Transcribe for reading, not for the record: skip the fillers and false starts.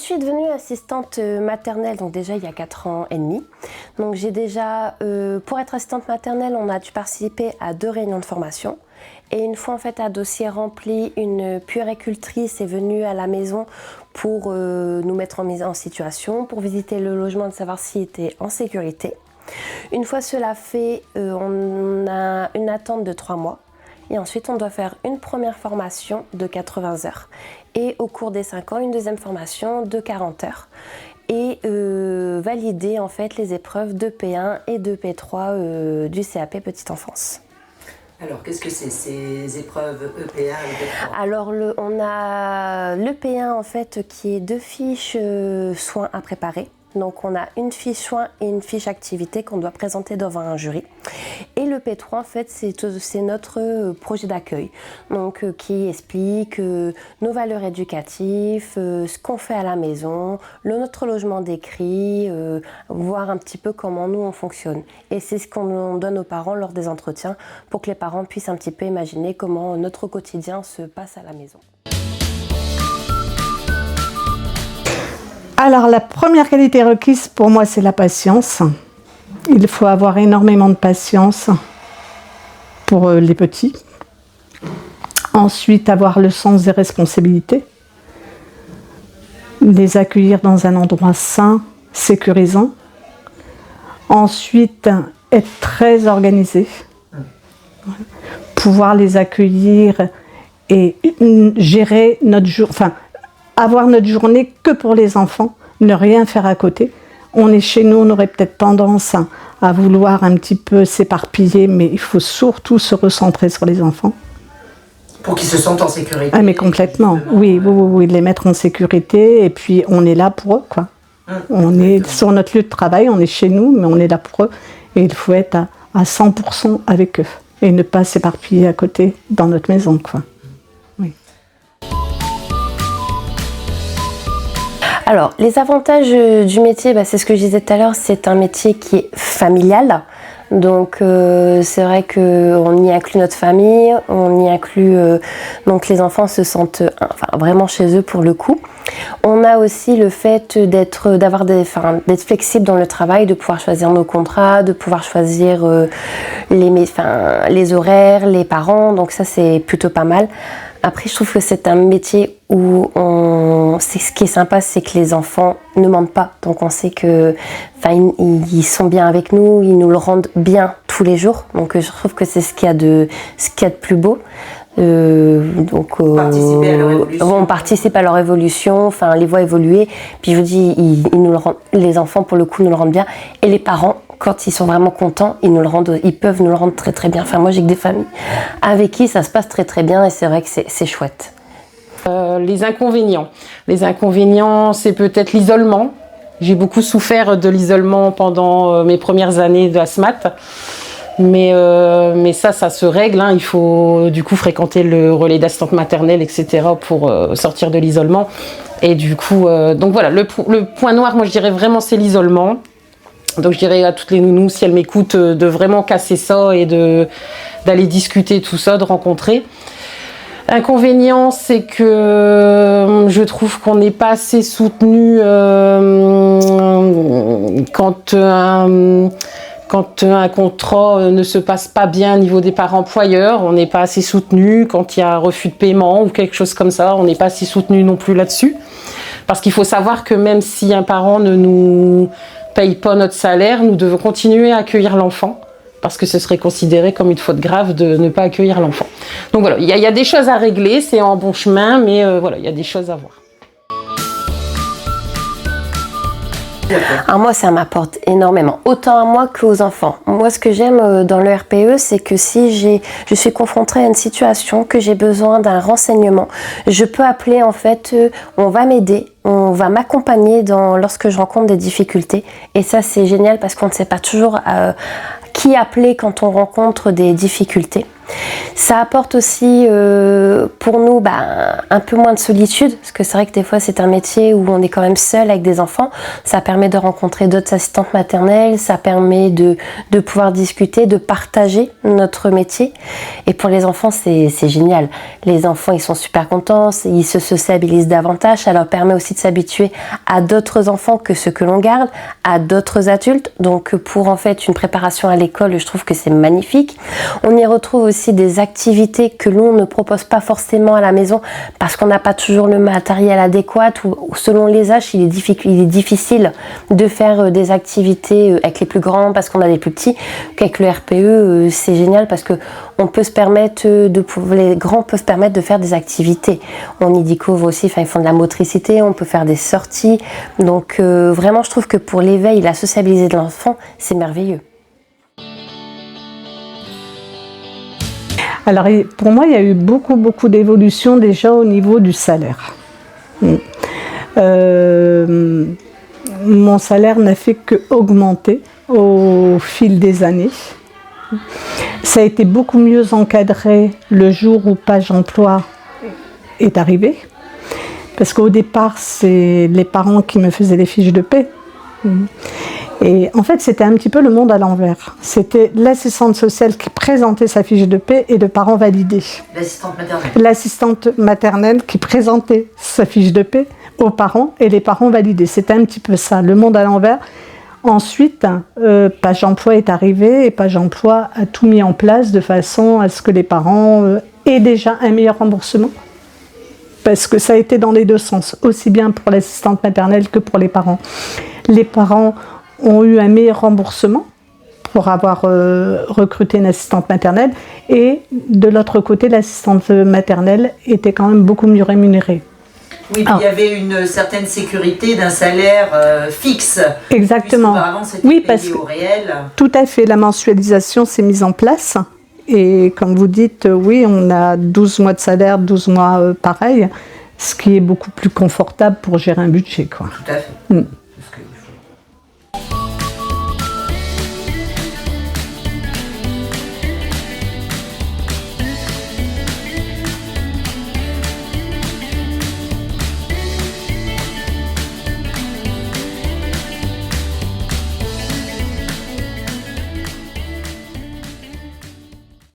suis devenue assistante maternelle, donc déjà il y a 4 ans et demi. Donc j'ai déjà, pour être assistante maternelle, on a dû participer à 2 réunions de formation. Et une fois en fait un dossier rempli, une puéricultrice est venue à la maison pour nous mettre en situation, pour visiter le logement, de savoir s'il était en sécurité. Une fois cela fait, on a une attente de 3 mois. Et ensuite, on doit faire une première formation de 80 heures. Et au cours des 5 ans, une deuxième formation de 40 heures. Et valider en fait les épreuves de P1 et de P3 du CAP Petite Enfance. Alors, qu'est-ce que c'est ces épreuves EP1 et EP3? Alors, on a le P1 en fait qui est 2 fiches soins à préparer. Donc on a une fiche soins et une fiche activité qu'on doit présenter devant un jury. Et le P3 en fait c'est notre projet d'accueil, donc qui explique nos valeurs éducatives, ce qu'on fait à la maison, notre logement décrit, voir un petit peu comment nous on fonctionne. Et c'est ce qu'on donne aux parents lors des entretiens pour que les parents puissent un petit peu imaginer comment notre quotidien se passe à la maison. Alors, la première qualité requise pour moi, c'est la patience. Il faut avoir énormément de patience pour les petits. Ensuite, avoir le sens des responsabilités. Les accueillir dans un endroit sain, sécurisant. Ensuite, être très organisé. Pouvoir les accueillir et gérer notre jour. Enfin, avoir notre journée que pour les enfants, ne rien faire à côté. On est chez nous, on aurait peut-être tendance à vouloir un petit peu s'éparpiller, mais il faut surtout se recentrer sur les enfants. Pour qu'ils se sentent en sécurité. Ah mais complètement, oui, les mettre en sécurité, et puis on est là pour eux, quoi. On est sur notre lieu de travail, on est chez nous, mais on est là pour eux, et il faut être à 100% avec eux, et ne pas s'éparpiller à côté dans notre maison, quoi. Alors, les avantages du métier, c'est ce que je disais tout à l'heure, c'est un métier qui est familial. Donc, c'est vrai qu'on y inclut notre famille, on y inclut... donc, les enfants se sentent vraiment chez eux pour le coup. On a aussi le fait d'être flexible dans le travail, de pouvoir choisir nos contrats, de pouvoir choisir les horaires, les parents. Donc, ça, c'est plutôt pas mal. Après, je trouve que c'est un métier où ce qui est sympa, c'est que les enfants ne mentent pas. Donc, on sait que, ils sont bien avec nous, ils nous le rendent bien tous les jours. Donc, je trouve que c'est ce qu'il y a de plus beau. On participe à leur évolution, on les voit évoluer. Puis, je vous dis, les enfants, pour le coup, nous le rendent bien. Et les parents, quand ils sont vraiment contents, ils peuvent nous le rendre très très bien. Moi j'ai que des familles avec qui ça se passe très très bien et c'est vrai que c'est chouette. Les inconvénients, c'est peut-être l'isolement. J'ai beaucoup souffert de l'isolement pendant mes premières années d'asthmate. Mais ça se règle, hein. Il faut du coup fréquenter le relais d'assistante maternelle, etc. pour sortir de l'isolement. Et du coup, donc voilà, le point noir, moi je dirais vraiment c'est l'isolement. Donc je dirais à toutes les nounous, si elles m'écoutent, de vraiment casser ça et d'aller discuter tout ça, de rencontrer. Inconvénient, c'est que je trouve qu'on n'est pas assez soutenu quand un contrat ne se passe pas bien au niveau des parents employeurs. On n'est pas assez soutenu quand il y a un refus de paiement ou quelque chose comme ça. On n'est pas assez soutenu non plus là-dessus. Parce qu'il faut savoir que même si un parent ne nous paye pas notre salaire, nous devons continuer à accueillir l'enfant parce que ce serait considéré comme une faute grave de ne pas accueillir l'enfant. Donc voilà, il y a des choses à régler, c'est en bon chemin, mais il y a des choses à voir. Alors moi, ça m'apporte énormément, autant à moi qu'aux enfants. Moi, ce que j'aime dans le RPE, c'est que si je suis confrontée à une situation, que j'ai besoin d'un renseignement, je peux appeler en fait, on va m'aider, on va m'accompagner lorsque je rencontre des difficultés. Et ça, c'est génial parce qu'on ne sait pas toujours qui appeler quand on rencontre des difficultés. Ça apporte aussi pour nous un peu moins de solitude, parce que c'est vrai que des fois c'est un métier où on est quand même seul avec des enfants. Ça permet de rencontrer d'autres assistantes maternelles, ça permet de pouvoir discuter, de partager notre métier. Et pour les enfants c'est génial. Les enfants ils sont super contents, ils se sociabilisent davantage, ça leur permet aussi de s'habituer à d'autres enfants que ceux que l'on garde, à d'autres adultes. Donc pour en fait une préparation à l'école, je trouve que c'est magnifique. On y retrouve aussi des activités que l'on ne propose pas forcément à la maison parce qu'on n'a pas toujours le matériel adéquat ou selon les âges il est difficile de faire des activités avec les plus grands parce qu'on a des plus petits. Qu'avec le RPE c'est génial parce que on peut se permettre les grands peuvent se permettre de faire des activités. On y découvre aussi, ils font de la motricité, on peut faire des sorties. Donc vraiment je trouve que pour l'éveil, la sociabilité de l'enfant, c'est merveilleux. Alors pour moi, il y a eu beaucoup d'évolutions déjà au niveau du salaire. Mon salaire n'a fait qu'augmenter au fil des années. Ça a été beaucoup mieux encadré le jour où Page Emploi est arrivé. Parce qu'au départ, c'est les parents qui me faisaient les fiches de paie. Et en fait, c'était un petit peu le monde à l'envers. C'était l'assistante sociale qui présentait sa fiche de paie et le parent validait. L'assistante maternelle. L'assistante maternelle qui présentait sa fiche de paie aux parents et les parents validaient. C'était un petit peu ça, le monde à l'envers. Ensuite, Page Emploi est arrivé et Page Emploi a tout mis en place de façon à ce que les parents aient déjà un meilleur remboursement. Parce que ça a été dans les deux sens, aussi bien pour l'assistante maternelle que pour les parents. Les parents ont eu un meilleur remboursement pour avoir recruté une assistante maternelle et de l'autre côté, l'assistante maternelle était quand même beaucoup mieux rémunérée. Oui, puis il y avait une certaine sécurité d'un salaire fixe. Exactement. Auparavant, c'était oui, payé parce au réel. Tout à fait, la mensualisation s'est mise en place. Et comme vous dites, oui, on a 12 mois de salaire, 12 mois pareil, ce qui est beaucoup plus confortable pour gérer un budget, quoi. Tout à fait.